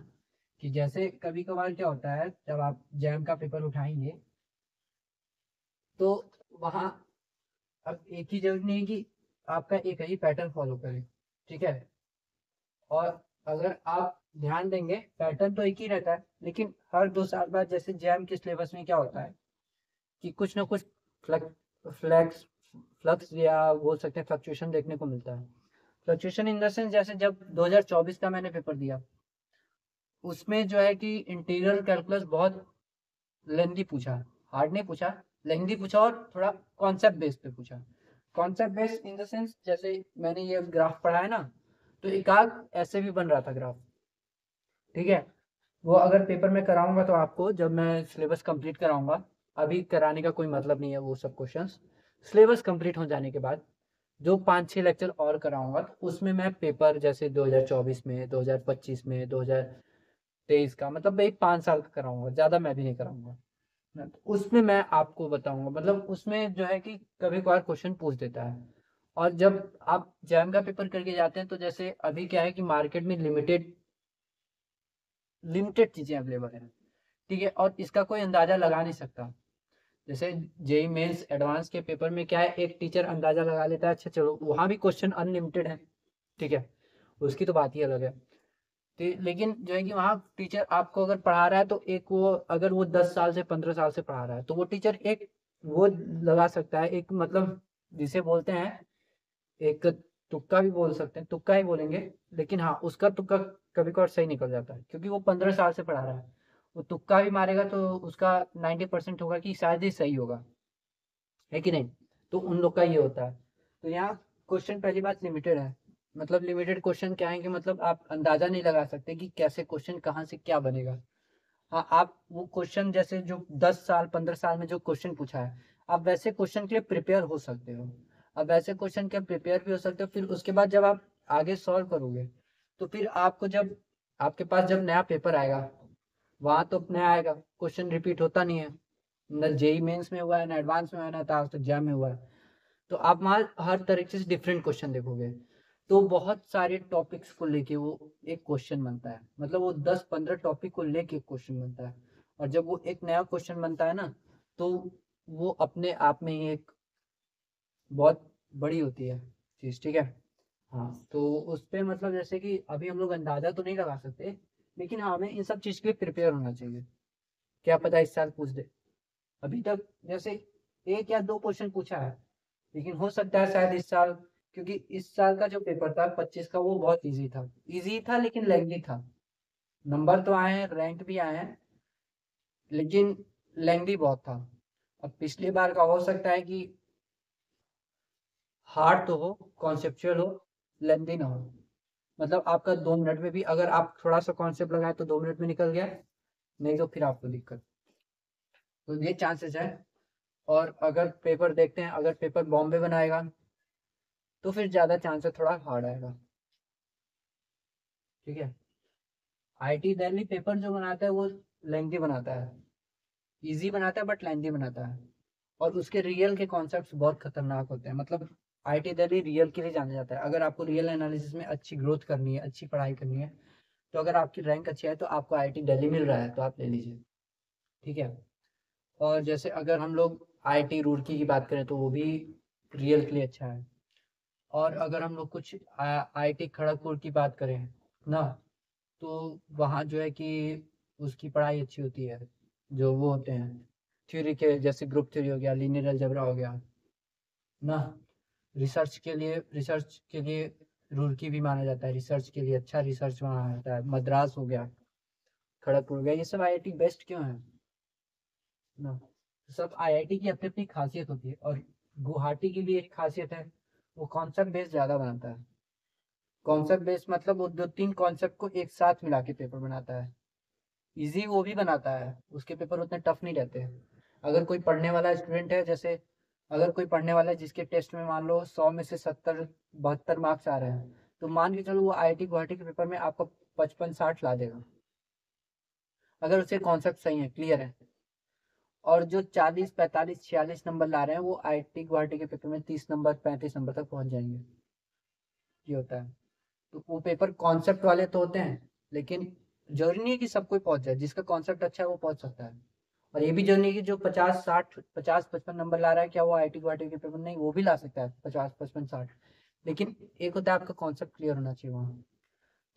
कि जैसे कभी कभार क्या होता है, जब आप जैम का पेपर उठाएंगे तो वहाँ अब एक ही जरूरी नहीं है कि आपका एक ही पैटर्न फॉलो करे, ठीक है। और अगर आप ध्यान देंगे पैटर्न तो एक ही रहता है, लेकिन हर 2 साल बाद जैसे जैम के सिलेबस में क्या होता है कि कुछ ना कुछ फ्लैक्स फ्लक्स या बोल सकते हैं फ्लक्चुएशन देखने को मिलता है। फ्लक्चुएशन इन द सेंस, जैसे जब 2024 का मैंने पेपर दिया, उसमें जो है कि इंटीग्रल कैलकुलस बहुत लेंदी पूछा, हार्ड नहीं पूछा, लेंदी पूछा और थोड़ा कॉन्सेप्ट बेस पे पूछा। Concept base in the sense, जैसे मैंने ये ग्राफ पढ़ा है ना, तो एक आध ऐसे भी बन रहा था ग्राफ, ठीक है। वो अगर पेपर में कराऊंगा तो आपको जब मैं सिलेबस कंप्लीट कराऊंगा, अभी कराने का कोई मतलब नहीं है वो सब क्वेश्चंस। सिलेबस कंप्लीट हो जाने के बाद जो 5-6 लेक्चर और कराऊंगा तो उसमें मैं पेपर जैसे 2024 में, 2025 में, 2023 का, मतलब भाई 5 साल का कराऊंगा, ज़्यादा मैं भी नहीं कराऊंगा ना। तो उसमें मैं आपको बताऊंगा, मतलब उसमें जो है कि कभी कभार क्वेश्चन पूछ देता है। और जब आप जैम का पेपर करके जाते हैं तो जैसे अभी क्या है कि मार्केट में लिमिटेड लिमिटेड चीज़ें अवेलेबल हैं, ठीक है, और इसका कोई अंदाज़ा लगा नहीं सकता। जैसे जेई मेंस एडवांस के पेपर में क्या है, एक टीचर अंदाज़ा लगा लेता है, अच्छा चलो वहाँ भी क्वेश्चन अनलिमिटेड है, ठीक है, उसकी तो बात ही अलग है। तो लेकिन जो है कि वहाँ टीचर आपको अगर पढ़ा रहा है तो एक वो, अगर वो 10 साल से 15 साल से पढ़ा रहा है तो वो टीचर एक वो लगा सकता है, एक मतलब जिसे बोलते हैं एक तुक्का भी बोल सकते हैं, तुक्का ही बोलेंगे, लेकिन हाँ उसका तुक्का कभी कभार सही निकल जाता है क्योंकि वो 15 साल से पढ़ा रहा है। वो तुक्का भी मारेगा तो उसका 90% होगा कि शायद ही सही होगा, है कि नहीं। तो उन लोग का ये होता है। तो यहाँ क्वेश्चन पहली बात लिमिटेड है, मतलब लिमिटेड क्वेश्चन क्या है कि मतलब आप अंदाजा नहीं लगा सकते कि कैसे क्वेश्चन कहाँ से क्या बनेगा। हाँ आप वो क्वेश्चन जैसे जो 10 साल 15 साल में जो क्वेश्चन पूछा है, आप वैसे क्वेश्चन के लिए प्रिपेयर हो सकते हो। अब वैसे क्वेश्चन के प्रिपेयर भी हो सकते हो, फिर उसके बाद जब आप आगे सॉल्व करोगे तो फिर आपको जब आपके पास जब नया पेपर आएगा, वहाँ तो नया आएगा, क्वेश्चन रिपीट होता नहीं है, न जेई मेंस में हुआ है, ना एडवांस में हुआ है, ना आज तक जैम में हुआ है। तो आप वहाँ हर तरीके से डिफरेंट क्वेश्चन देखोगे। तो बहुत सारे टॉपिक्स को लेके वो एक क्वेश्चन बनता है, मतलब वो 10-15 टॉपिक को लेके एक क्वेश्चन बनता है। और जब वो एक नया क्वेश्चन बनता है ना, तो वो अपने आप में ही एक बहुत बड़ी होती है चीज़, ठीक है। हाँ तो उस पे मतलब जैसे कि अभी हम लोग अंदाजा तो नहीं लगा सकते, लेकिन हाँ हमें इन सब चीज़ के लिए प्रिपेयर होना चाहिए। क्या पता इस साल पूछ दे। अभी तक जैसे एक या दो क्वेश्चन पूछा है, लेकिन हो सकता है शायद इस साल, क्योंकि इस साल का जो पेपर था 25 का वो बहुत इजी था लेकिन लेंथी था। नंबर तो आए हैं, रैंक भी आए हैं, लेकिन लेंथी बहुत था। अब पिछली बार का हो सकता है कि हार्ड तो हो, कॉन्सेप्चुअल हो, लेंथी ना हो। मतलब आपका 2 मिनट में भी अगर आप थोड़ा सा कॉन्सेप्ट लगाए तो 2 मिनट में निकल गया, नहीं तो फिर आपको दिक्कत। तो ये चांसेस है। और अगर पेपर देखते हैं, अगर पेपर बॉम्बे बनाएगा तो फिर ज़्यादा चांस है थोड़ा हार्ड आएगा, ठीक है। आईटी दिल्ली पेपर जो बनाता है वो लेंथी बनाता है, इजी बनाता है बट लेंथी बनाता है। और उसके रियल के कॉन्सेप्ट्स बहुत खतरनाक होते हैं, मतलब आईटी दिल्ली रियल के लिए जाना जाता है। अगर आपको रियल एनालिसिस में अच्छी ग्रोथ करनी है, अच्छी पढ़ाई करनी है, तो अगर आपकी रैंक अच्छी है तो आपको आईटी दिल्ली मिल रहा है तो आप ले लीजिए, ठीक है। और जैसे अगर हम लोग आईटी रुड़की की बात करें तो वो भी रियल के लिए अच्छा है। और अगर हम लोग कुछ आईटी खड़गपुर की बात करें ना, तो वहाँ जो है कि उसकी पढ़ाई अच्छी होती है। जो वो होते हैं थ्योरी के, जैसे ग्रुप थ्योरी हो गया, लीनियर अलजेब्रा हो गया ना। रिसर्च के लिए रुड़की भी माना जाता है, रिसर्च के लिए अच्छा रिसर्च वहाँ होता है। मद्रास हो गया, खड़गपुर हो गया, ये सब आईआईटी बेस्ट क्यों है ना। सब आईआईटी की अपनी अपनी खासियत होती है। और गुवाहाटी की भी एक खासियत है, वो कॉन्सेप्ट बेस्ड ज़्यादा बनाता है। कॉन्सेप्ट बेस्ड मतलब वो 2-3 कॉन्सेप्ट को एक साथ मिला के पेपर बनाता है। इजी वो भी बनाता है, उसके पेपर उतने टफ नहीं रहते हैं। अगर कोई पढ़ने वाला स्टूडेंट है, जैसे अगर कोई पढ़ने वाला है जिसके टेस्ट में मान लो 100 में से 70-72 मार्क्स आ रहे हैं, तो मान के चलो वो IIT गुवाहाटी के पेपर में आपको 55-60 ला देगा, अगर उसके कॉन्सेप्ट सही है, क्लियर है। और जो 40-45-46 नंबर ला रहे हैं वो IIT गुवाहाटी के पेपर में 30 नंबर 35 नंबर तक पहुंच जाएंगे। ये होता है। तो वो पेपर कॉन्सेप्ट वाले तो होते हैं, लेकिन जरूरी नहीं है कि सब कोई पहुंच जाए, जिसका कॉन्सेप्ट अच्छा है वो पहुंच सकता है। और ये भी जरूरी नहीं है कि जो 50-60 50-55 नंबर ला रहा है क्या वो IIT गुवाहाटी के पेपर, नहीं, वो भी ला सकता है 50-55-60। लेकिन एक होता है आपका कॉन्सेप्ट क्लियर होना चाहिए वहाँ।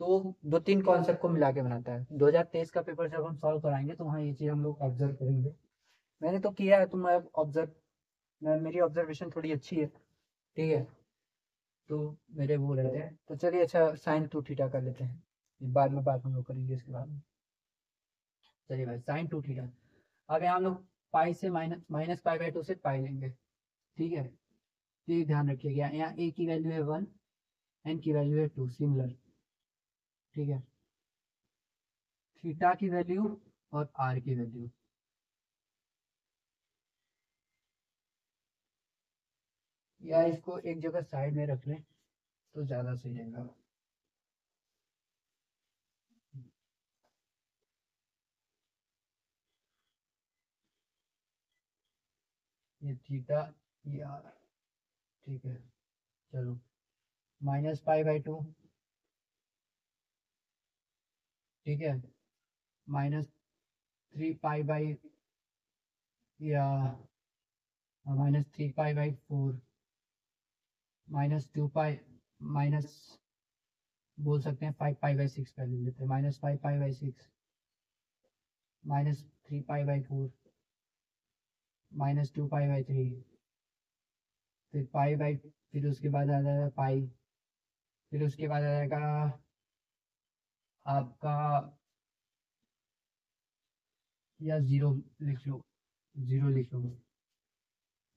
तो 2-3 कॉन्सेप्ट को मिला के बनाता है। 2023 का पेपर जब हम सॉल्व कराएंगे तो वहाँ ये चीज़ हम लोग ऑब्जर्व करेंगे। मैंने तो किया है, तो मैं ऑब्जर्व, मेरी ऑब्जर्वेशन थोड़ी अच्छी है, ठीक है। तो मेरे वो रहते हैं, तो चलिए अच्छा साइन टू थीटा कर लेते हैं, बाद में बात हम लोग करेंगे इसके बारे में। चलिए भाई, साइन टू थीटा। अब यहाँ हम लोग पाई से माइनस पाई बाई टू से पाई लेंगे, ठीक है। तो ये ध्यान रखिएगा, यहाँ ए की वैल्यू है 1, एन की वैल्यू है 2, सिमिलर, ठीक है। थीटा की वैल्यू और आर की वैल्यू, या इसको एक जगह साइड में रख लें तो ज़्यादा सही रहेगा। ये थीटा, ये आर, ठीक है। चलो, माइनस पाई बाई टू, ठीक है, -3 पाई बाई, या -3 पाई बाई 4, -2 पाई, माइनस, बोल सकते हैं 5 पाई बाई 6 पहले लेते हैं, -5 pi by 6, -3 pi by 4, -2 pi by 3, फिर पाई बाई, फिर उसके बाद आ जाएगा पाई, फिर उसके बाद आ जाएगा आपका, या जीरो लिख लो, जीरो लिख लो,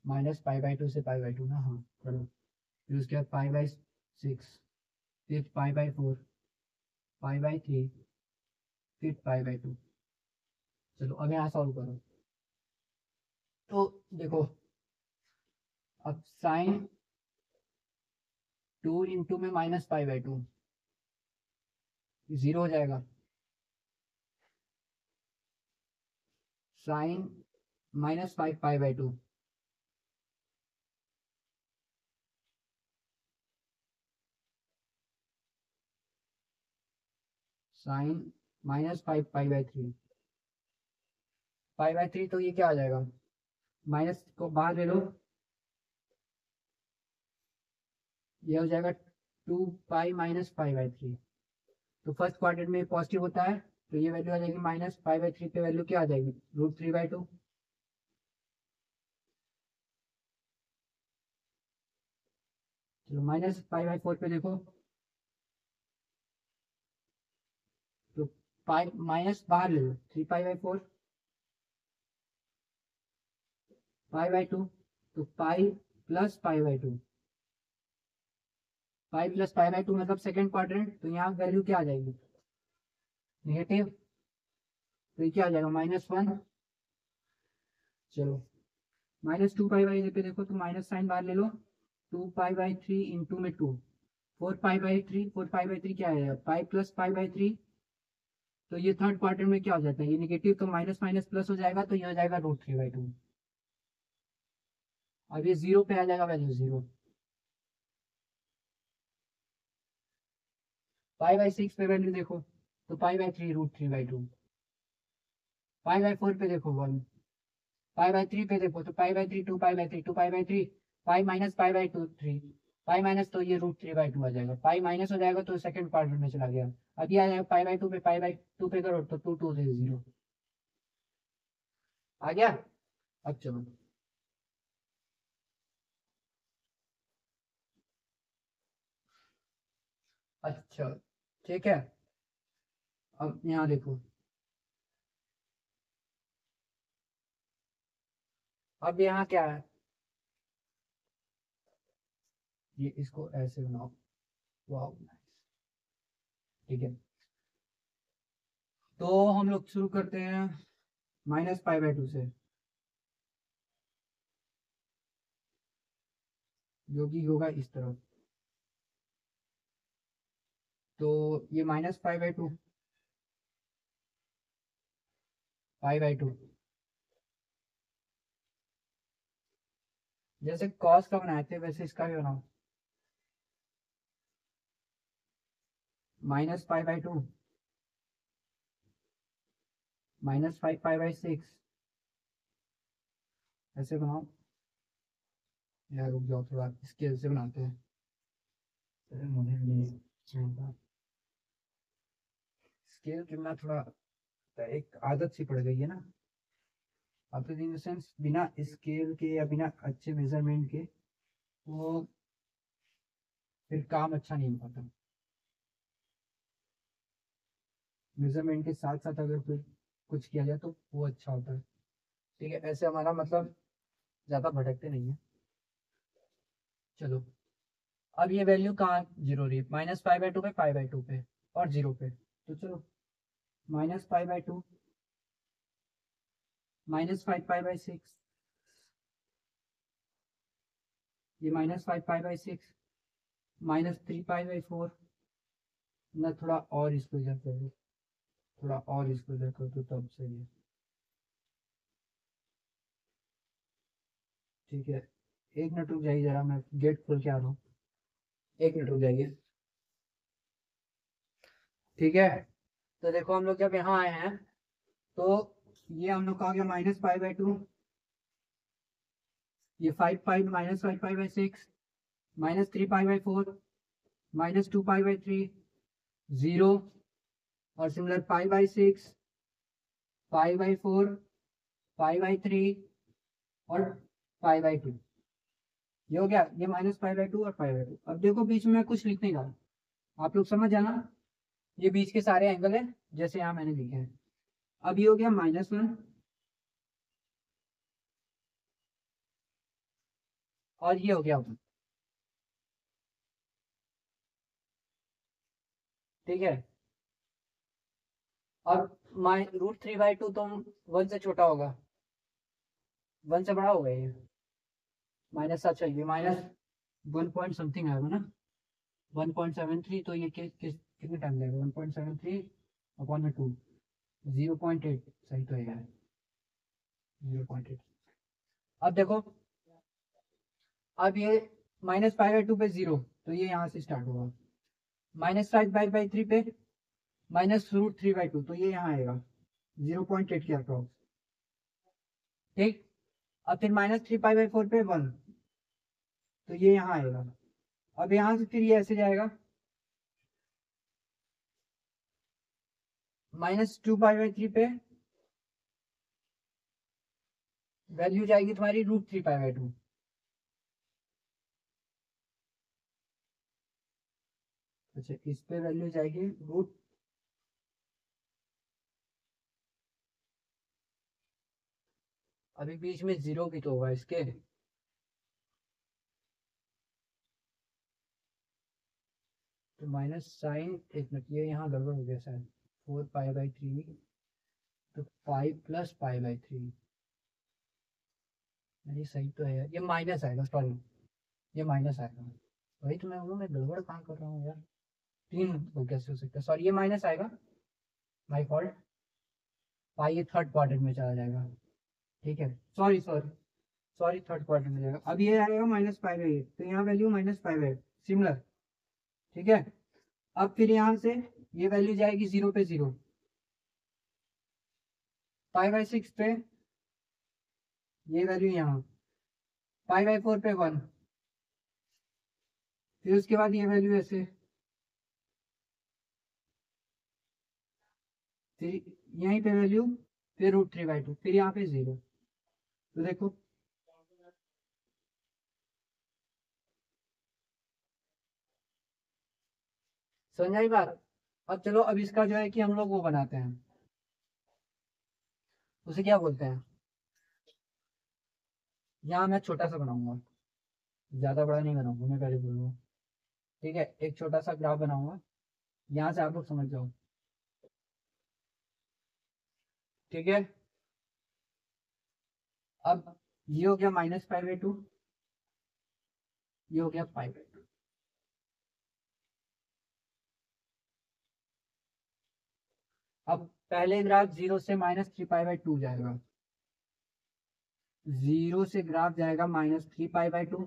-पाई बाई 2 से पाई बाई 2 ना, हाँ चलो। फिर उसके बाद पाई बाई 6, फिर पाई बाई 4, पाई बाई 3, फिर पाई बाई 2। चलो अब यहाँ सॉल्व करो। तो देखो, अब साइन 2 में -पाई बाई 2 जीरो हो जाएगा, sine -5 pi by 2, sine -5 pi by 3, pi by 3, तो ये क्या आ जाएगा, माइनस को बाहर ले लो, ये हो जाएगा 2 पाई - पाई बाई 3। तो फर्स्ट क्वाड्रेंट में पॉजिटिव होता है, तो ये वैल्यू आ जाएगी -पाई बाई 3 पे वैल्यू क्या आ जाएगी, √3/2। चलो -पाई बाई 4 पे देखो, तो पाई माइनस बाहर ले लो, 3 पाई बाई 4, पाई बाई 2, तो पाई+पाई बाई 2, पाई+पाई बाई 2 मतलब सेकेंड क्वाड्रेंट, तो यहाँ वैल्यू क्या आ जाएगी, नेगेटिव, तो ये क्या आ जाएगा -1। चलो, -2 पाई बाई पे देखो, तो माइनस साइन बाहर ले लो, 2 पाई बाई 3 इंटू में 2, 4 पाई बाई 3, 4 पाई बाई 3 क्या है, पाई+पाई बाई 3। तो ये थर्ड क्वार्टर में क्या हो जाता है, ये निगेटिव, तो माइनस माइनस प्लस हो जाएगा, तो ये हो जाएगा √3/2। अब ये जीरो पे आ जाएगा वैल्यू जीरो। पाई बाई 6 पे वैल्यू देखो, तो पाई बाई 3 √3/2, पाई बाई 4 पे देखो 1, पाई बाई 3 पे देखो, तो पाई by 3 2 pi by 3, 2 pi by 3, पाई-पाई2 3, pi minus, तो ये √3/2 आ जाएगा, पाई माइनस हो जाएगा तो सेकंड क्वाड्रेंट में चला गया। अब ये आ जाएगा पाई बाई 2 पे, पाई बाई 2 पे करो तो 2 से 0 आ गया। अब चलो, अच्छा, ठीक है। अब यहाँ देखो, अब यहाँ क्या है, ये इसको ऐसे बनाओ, वाह नाइस, ठीक है। तो हम लोग शुरू करते हैं -पाई बाई 2 से, जो कि होगा इस तरफ, तो ये -5/2, 5/2। जैसे कॉस का बनाए थे वैसे इसका भी बनाओ, -5/2, -5/6, ऐसे बनाओ। यार रुक जाओ थोड़ा, स्केल से बनाते हैं। अरे मुझे नहीं स्केल गिनना थोड़ा एक आदत सी पड़ गई है ना। अब तो इन द सेंस बिना स्केल के या बिना अच्छे मेजरमेंट के वो फिर काम अच्छा नहीं हो पाता। मेजरमेंट के साथ साथ अगर कोई कुछ किया जाए तो वो अच्छा होता है। ठीक है, ऐसे हमारा मतलब ज़्यादा भटकते नहीं है। चलो, अब ये वैल्यू कहाँ जीरो रही है, -5/2 पे, 5/2 पे और 0 पे। तो चलो, -5/2, -5/6, ये -5/6, -3/4। ना थोड़ा और इसको इधर कर दो, थोड़ा और इसको इधर कर दो तब सही है। ठीक है, एक मिनट रुक जाइए जरा, मैं गेट खोल के आ रहा हूँ। एक मिनट रुक जाइए। ठीक है, तो देखो हम लोग जब यहाँ आए हैं तो ये हम लोग का हो गया -5/2, ये 5/5 -5/6, -3/4, -2/3, 0, और सिमिलर 5/6, 5/4, 5/3 और 5/2। ये हो गया, ये -5/2 और 5/2। अब देखो बीच में मैं कुछ लिख नहीं रहा, आप लोग समझ जाना, ये बीच के सारे एंगल है जैसे यहाँ मैंने लिखे हैं। अब ये हो गया -1 और ये हो गया 1। ठीक है, अब √3/2 तो 1 से छोटा होगा, 1 से बड़ा होगा ये, माइनस, अच्छा ये -1 पॉइंट समथिंग आएगा ना, 1.73। तो ये कितने टाइम जाएगा, 1.73/2, 0.8, सही तो है यार, 0.8। अब देखो, अब ये -5/2 पे 0, तो ये यहाँ से स्टार्ट होगा, -5/3 पे -√3/2, तो ये यहाँ आएगा 0.8 के अप्रॉक्स। ठीक, अब फिर -3π/4 पे 1, तो ये यहाँ आएगा। अब यहाँ से फिर ये ऐसे जाएगा, -2π/3 पे वैल्यू जाएगी तुम्हारी √3π/2। अच्छा, इस पे वैल्यू जाएगी रूट, अभी बीच में 0 भी तो होगा इसके, तो माइनस साइन, एक मिनट ये यहाँ गड़बड़ हो गया शायद, 4π/3, तो 5 + π/3, नहीं सही तो है यार, ये माइनस आएगा, सॉरी ये माइनस आएगा। वही तो मैं बोलूँ, मैं गड़बड़ कहाँ कर रहा हूँ यार, 3 हो कैसे हो सकता है, सॉरी ये माइनस आएगा, माई फॉल्ट। पाई ये थर्ड क्वाड्रेंट में चला जाएगा। ठीक है, sorry sorry sorry, third quadrant में जाएगा। अब ये आएगा -5/8, तो यहाँ वैल्यू -5/8 सिमिलर। ठीक है, अब फिर यहाँ से ये वैल्यू जाएगी 0 पे 0, 5/6 पे ये वैल्यू यहाँ, 5/4 पे 1, फिर उसके बाद ये वैल्यू ऐसे, फिर यहीं पे वैल्यू, फिर √3/2, फिर यहाँ पे 0। तो देखो, समझ आई बात। अब चलो, अब इसका जो है कि हम लोग वो बनाते हैं, उसे क्या बोलते हैं, यहाँ मैं छोटा सा बनाऊंगा, ज्यादा बड़ा नहीं बनाऊंगा, मैं पहले बोलूंगा। ठीक है, एक छोटा सा ग्राफ बनाऊंगा, यहाँ से आप लोग समझ जाओ। ठीक है, अब ये हो गया -π/2, ये हो गया π/2। अब पहले ग्राफ 0 से -3π/2 जाएगा, 0 से ग्राफ जाएगा -3π/2।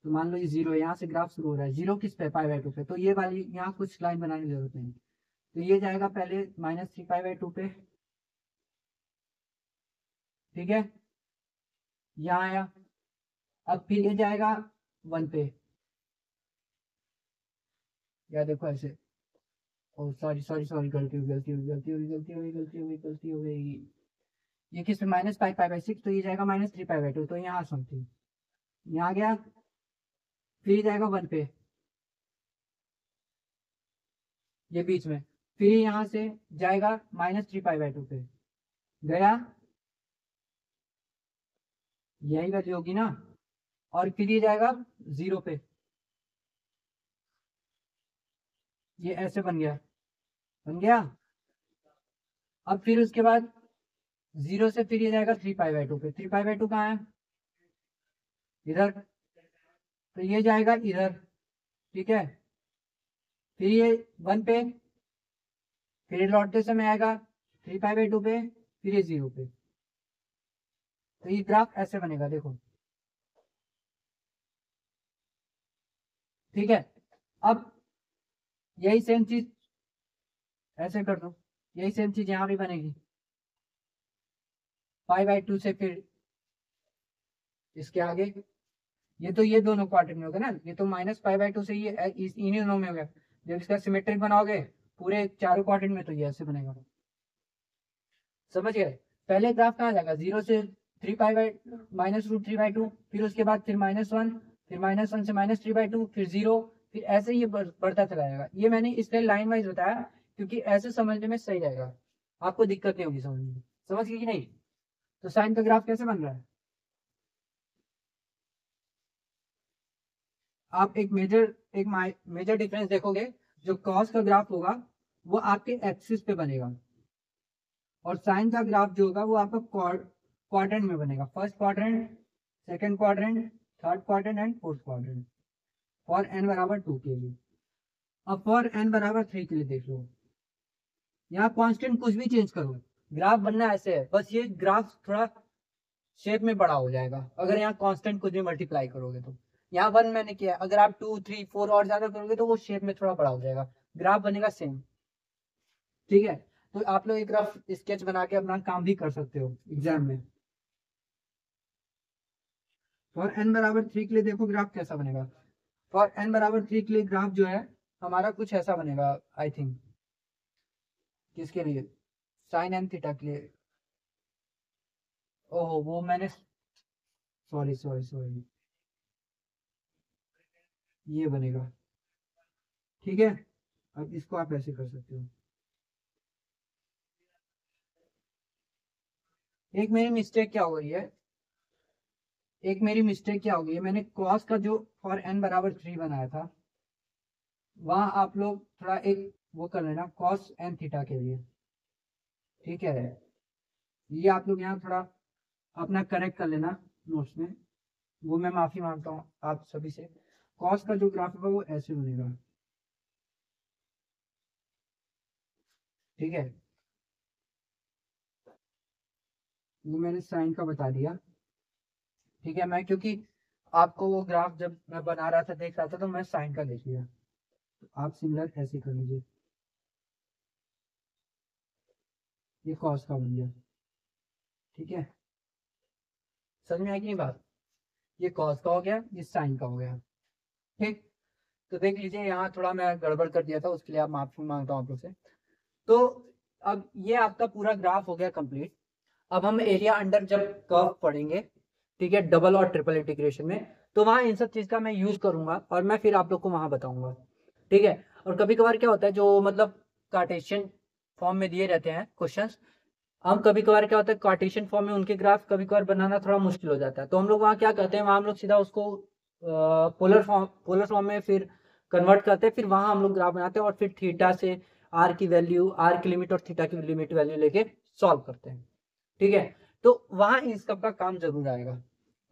तो मान लो ये 0, यहाँ से ग्राफ शुरू हो रहा है 0 किस पे, π/2 पे, तो ये वाली यहाँ कुछ लाइन बनाने की जरूरत नहीं। तो ये जाएगा पहले -3π/2 पे, ठीक है, यहाँ आया। अब फिर ये जाएगा 1 पे, या देखो ऐसे, ओ सॉरी सॉरी सॉरी, गलती हुई गलती हुई गलती हुई गलती हुई गलती हुई गलती हो गई। ये किस पे, -π/6, तो ये जाएगा -3π/2, तो यहाँ समथिंग, यहाँ गया, फिर ये जाएगा 1 पे, ये बीच में, फिर यहाँ से जाएगा -3π/2 पे, गया, यही वैल्यू होगी ना, और फिर ये जाएगा 0 पे, ये ऐसे बन गया, बन गया। अब फिर उसके बाद 0 से फिर ये जाएगा 3π/2 पे, 3π/2 कहाँ है, इधर, तो ये जाएगा इधर, ठीक है, फिर ये 1 पे, फिर ये लौटते समय आएगा 3π/2 पे, फिर ये 0 पे। तो ये ग्राफ ऐसे बनेगा, देखो, ठीक है। अब यही सेम चीज ऐसे कर दो, यही सेम चीज यहाँ भी बनेगी, π/2 से फिर इसके आगे, ये तो ये दोनों क्वार्टर में हो गया ना, ये तो -π/2 से ये इन्हीं दोनों में हो गया। जब इसका सिमेट्रिक बनाओगे पूरे चारों क्वार्टर में, तो ये ऐसे बनेगा, समझ गए। पहले ग्राफ कहाँ जाएगा, 0 से 3π/-√3/2, फिर उसके बाद फिर -1, फिर -1 से -3/2, फिर 0, फिर ऐसे ही बढ़ता चला जाएगा। ये मैंने इसलिए लाइन वाइज बताया क्योंकि ऐसे समझने में सही रहेगा, आपको दिक्कत नहीं होगी समझने में, समझ गए कि नहीं। तो साइन का ग्राफ कैसे बन रहा है, आप एक मेजर डिफरेंस देखोगे, जो कॉस का ग्राफ होगा वो आपके एक्सिस पे बनेगा, और साइन का ग्राफ जो होगा वो आपका क्वाड्रेंट में बनेगा, first quadrant, second quadrant, third quadrant and fourth quadrant, for n बराबर 2 के लिए। अब फॉर n बराबर 3 के लिए देख लो, यहाँ कांस्टेंट कुछ भी चेंज करो, ग्राफ बनना ऐसे है, बस ये ग्राफ थोड़ा शेप में बड़ा हो जाएगा अगर यहाँ कांस्टेंट कुछ भी मल्टीप्लाई करोगे तो। यहाँ 1 मैंने किया, अगर आप 2 3 4 और ज्यादा करोगे तो वो शेप में थोड़ा बड़ा हो जाएगा, ग्राफ बनेगा सेम, ठीक है। तो आप लोग एक रफ स्केच बना के अपना काम भी कर सकते हो एग्जाम में। फॉर n बराबर 3 के लिए देखो ग्राफ कैसा बनेगा, फॉर n बराबर 3 के लिए ग्राफ जो है हमारा कुछ ऐसा बनेगा, आई थिंक, किसके लिए, साइन n थीटा के लिए, ओहो वो मैंने, सॉरी सॉरी सॉरी, ये बनेगा, ठीक है। अब इसको आप ऐसे कर सकते हो, एक मेरी मिस्टेक क्या हो गई है, मैंने कॉस का जो फॉर n बराबर 3 बनाया था, वहां आप लोग थोड़ा एक वो कर लेना कॉस n थीटा के लिए, ठीक है। ये आप लोग यहाँ थोड़ा अपना करेक्ट कर लेना नोट्स में, वो मैं माफी मांगता हूँ आप सभी से। कॉस का जो ग्राफ होगा वो ऐसे बनेगा, ठीक है, वो मैंने साइन का बता दिया, ठीक है। मैं क्योंकि आपको वो ग्राफ जब मैं बना रहा था देख रहा था तो मैं साइन का देख लिया, तो आप सिमिलर ऐसे कर लीजिए, ये कॉस का बन गया, ठीक है, समझ में आई कि नहीं बात, ये कॉस का हो गया, ये साइन का हो गया, ठीक। तो देख लीजिए यहाँ थोड़ा मैं गड़बड़ कर दिया था, उसके लिए आप माफी मांगता हूँ आप लोग से। तो अब ये आपका पूरा ग्राफ हो गया कंप्लीट। अब हम एरिया अंडर जब कर्व पढ़ेंगे, ठीक है, डबल और ट्रिपल इंटीग्रेशन में, तो वहां इन सब चीज का मैं यूज करूंगा और मैं फिर आप लोग को वहां बताऊंगा, ठीक है। और कभी कभार क्या होता है, जो मतलब कार्टेशियन फॉर्म में दिए रहते हैं क्वेश्चंस, हम कभी कभार क्या होता है कार्टेशियन फॉर्म में उनके ग्राफ कभी कभार बनाना थोड़ा मुश्किल हो जाता है, तो हम लोग वहाँ क्या करते हैं, वहाँ हम लोग सीधा उसको पोलर फॉर्म में फिर कन्वर्ट करते हैं, फिर वहां हम लोग ग्राफ बनाते हैं और फिर थीटा से आर की वैल्यू, आर की लिमिट और थीटा की लिमिट वैल्यू लेके सॉल्व करते हैं, ठीक है। तो वहां इस सब का काम जरूर आएगा,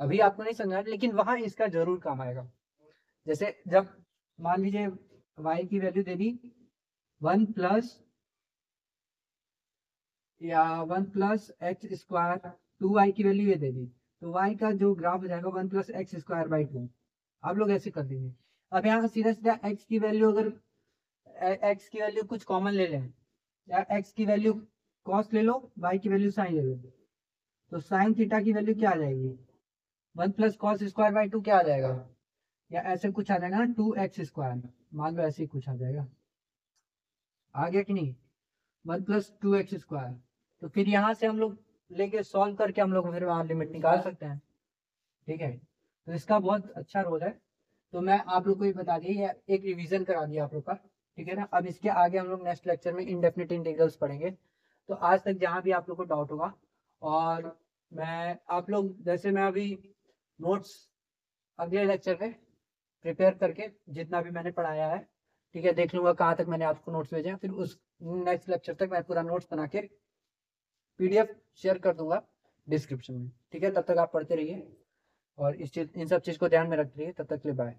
अभी आपको नहीं समझा लेकिन वहां इसका जरूर काम आएगा। जैसे जब मान लीजिए y की वैल्यू दे दी 1 + या 1+x² 2y की वैल्यू ये दे दी, तो y का जो ग्राफ हो जाएगा 1+x²/2। आप लोग ऐसे कर देंगे। अब यहाँ सीधा सीधा x की वैल्यू, अगर x की वैल्यू कुछ कॉमन ले लें, या x की वैल्यू cos ले लो, y की वैल्यू sin ले लो, तो sin थीटा की वैल्यू क्या आ जाएगी? 1+cos²/2 क्या आ जाएगा? या ऐसे कुछ आ जाएगा ना, 2x², मान लो ऐसे ही कुछ आ जाएगा। आ गया कि नहीं? 1+2x²। तो फिर यहाँ से हम लोग लेके सॉल्व करके हम लोग फिर वहाँ लिमिट निकाल सकते हैं। ठीक है, तो इसका बहुत अच्छा रोल है। तो मैं आप लोग को ये बता दिया, एक रिवीजन करा दिया आप लोग का। ठीक है ना, अब इसके आगे हम लोग नेक्स्ट लेक्चर में इंडेफिनिट इंटीग्रल्स पढ़ेंगे। तो आज तक जहाँ भी आप लोग को डाउट होगा, और मैं आप लोग जैसे मैं अभी नोट्स अगले लेक्चर में प्रिपेयर करके जितना भी मैंने पढ़ाया है, ठीक है, देख लूंगा कहाँ तक मैंने आपको नोट्स भेजे हैं, फिर उस नेक्स्ट लेक्चर तक मैं पूरा नोट्स बना के PDF शेयर कर दूंगा डिस्क्रिप्शन में। ठीक है, तब तक आप पढ़ते रहिए और इस चीज इन सब चीज़ को ध्यान में रखते रहिए। तब तक के लिए बाय।